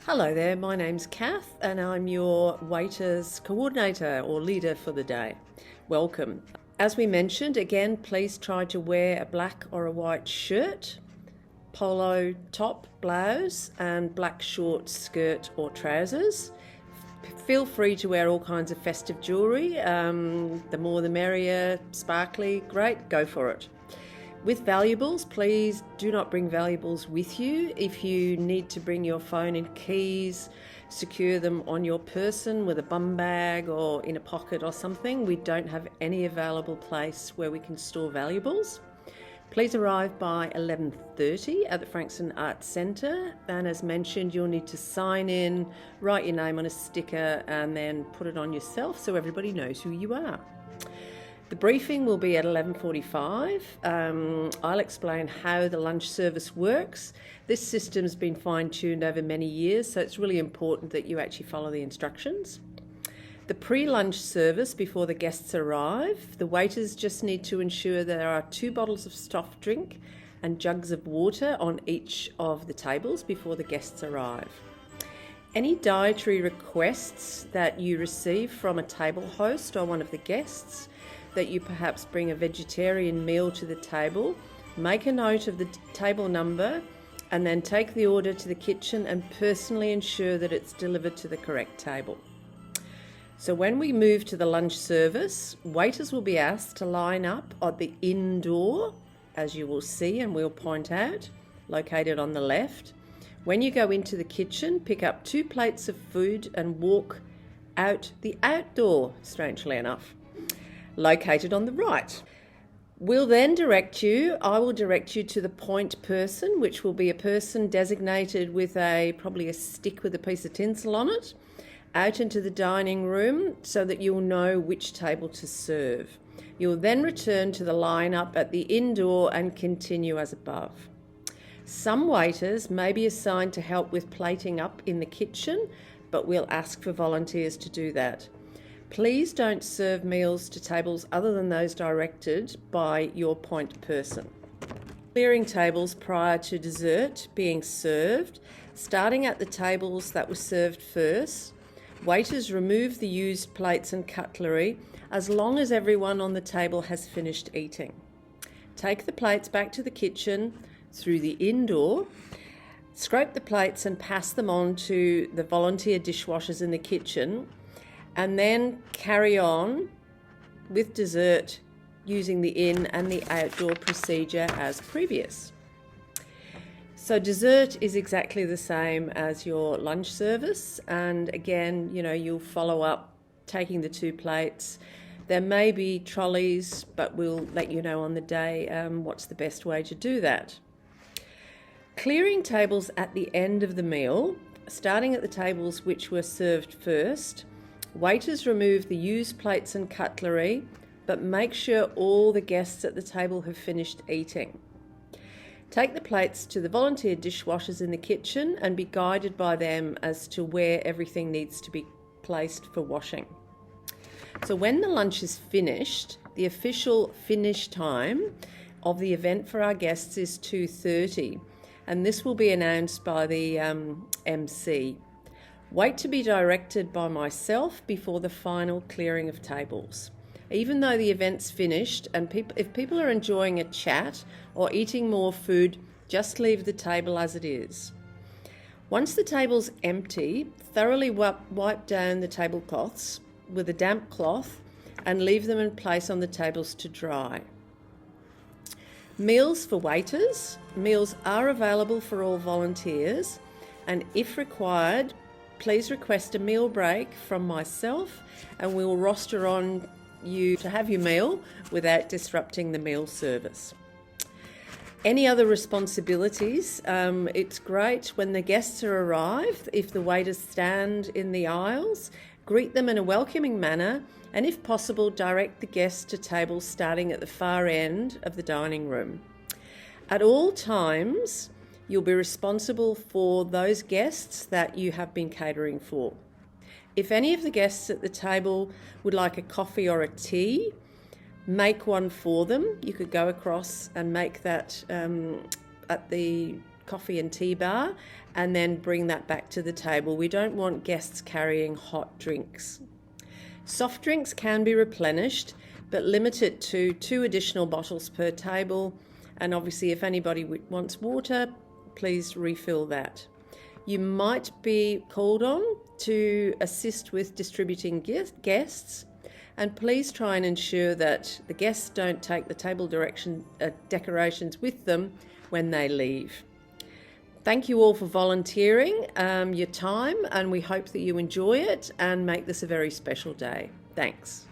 Hello there, my name's Kath and I'm your waiters coordinator or leader for the day. Welcome. As we mentioned, again, please try to wear a black or a white shirt, polo top, blouse and black short skirt or trousers. Feel free to wear all kinds of festive jewellery. The more the merrier, sparkly, great, go for it. With valuables, please do not bring valuables with you. If you need to bring your phone and keys, secure them on your person with a bum bag or in a pocket or something. We don't have any available place where we can store valuables. Please arrive by 11:30 at the Frankston Arts Centre, and as mentioned, you'll need to sign in, write your name on a sticker and then put it on yourself so everybody knows who you are. The briefing will be at 11:45. I'll explain how the lunch service works. This system's been fine-tuned over many years, so it's really important that you actually follow the instructions. The pre-lunch service before the guests arrive, the waiters just need to ensure there are 2 bottles of soft drink and jugs of water on each of the tables before the guests arrive. Any dietary requests that you receive from a table host or one of the guests, that you perhaps bring a vegetarian meal to the table, make a note of the table number and then take the order to the kitchen and personally ensure that it's delivered to the correct table. So when we move to the lunch service, waiters will be asked to line up at the indoor, as you will see and we'll point out, located on the left. When you go into the kitchen, pick up 2 plates of food and walk out the outdoor, strangely enough, located on the right. I will direct you to the point person, which will be a person designated with probably a stick with a piece of tinsel on it, out into the dining room so that you'll know which table to serve. You'll then return to the line-up at the indoor and continue as above. Some waiters may be assigned to help with plating up in the kitchen, but we'll ask for volunteers to do that. Please don't serve meals to tables other than those directed by your point person. Clearing tables prior to dessert being served, starting at the tables that were served first. Waiters remove the used plates and cutlery as long as everyone on the table has finished eating. Take the plates back to the kitchen through the indoor, scrape the plates and pass them on to the volunteer dishwashers in the kitchen, and then carry on with dessert using the in and the outdoor procedure as previous. So dessert is exactly the same as your lunch service, and again, you'll follow up taking the 2 plates. There may be trolleys, but we'll let you know on the day what's the best way to do that. Clearing tables at the end of the meal, starting at the tables which were served first. Waiters remove the used plates and cutlery, but make sure all the guests at the table have finished eating. Take the plates to the volunteer dishwashers in the kitchen and be guided by them as to where everything needs to be placed for washing. So when the lunch is finished, the official finish time of the event for our guests is 2:30, and this will be announced by the MC. Wait to be directed by myself before the final clearing of tables. Even though the event's finished, and if people are enjoying a chat or eating more food, just leave the table as it is. Once the table's empty, thoroughly wipe down the tablecloths with a damp cloth and leave them in place on the tables to dry. Meals for waiters. Meals are available for all volunteers, and if required, please request a meal break from myself and we will roster on you to have your meal without disrupting the meal service. Any other responsibilities? It's great when the guests are arrived, if the waiters stand in the aisles, greet them in a welcoming manner, and if possible, direct the guests to tables starting at the far end of the dining room. At all times, you'll be responsible for those guests that you have been catering for. If any of the guests at the table would like a coffee or a tea, make one for them. You could go across and make that at the coffee and tea bar and then bring that back to the table. We don't want guests carrying hot drinks. Soft drinks can be replenished, but limit it to 2 additional bottles per table. And obviously, if anybody wants water, please refill that. You might be called on to assist with distributing guests, and please try and ensure that the guests don't take the table decorations with them when they leave. Thank you all for volunteering your time, and we hope that you enjoy it and make this a very special day. Thanks.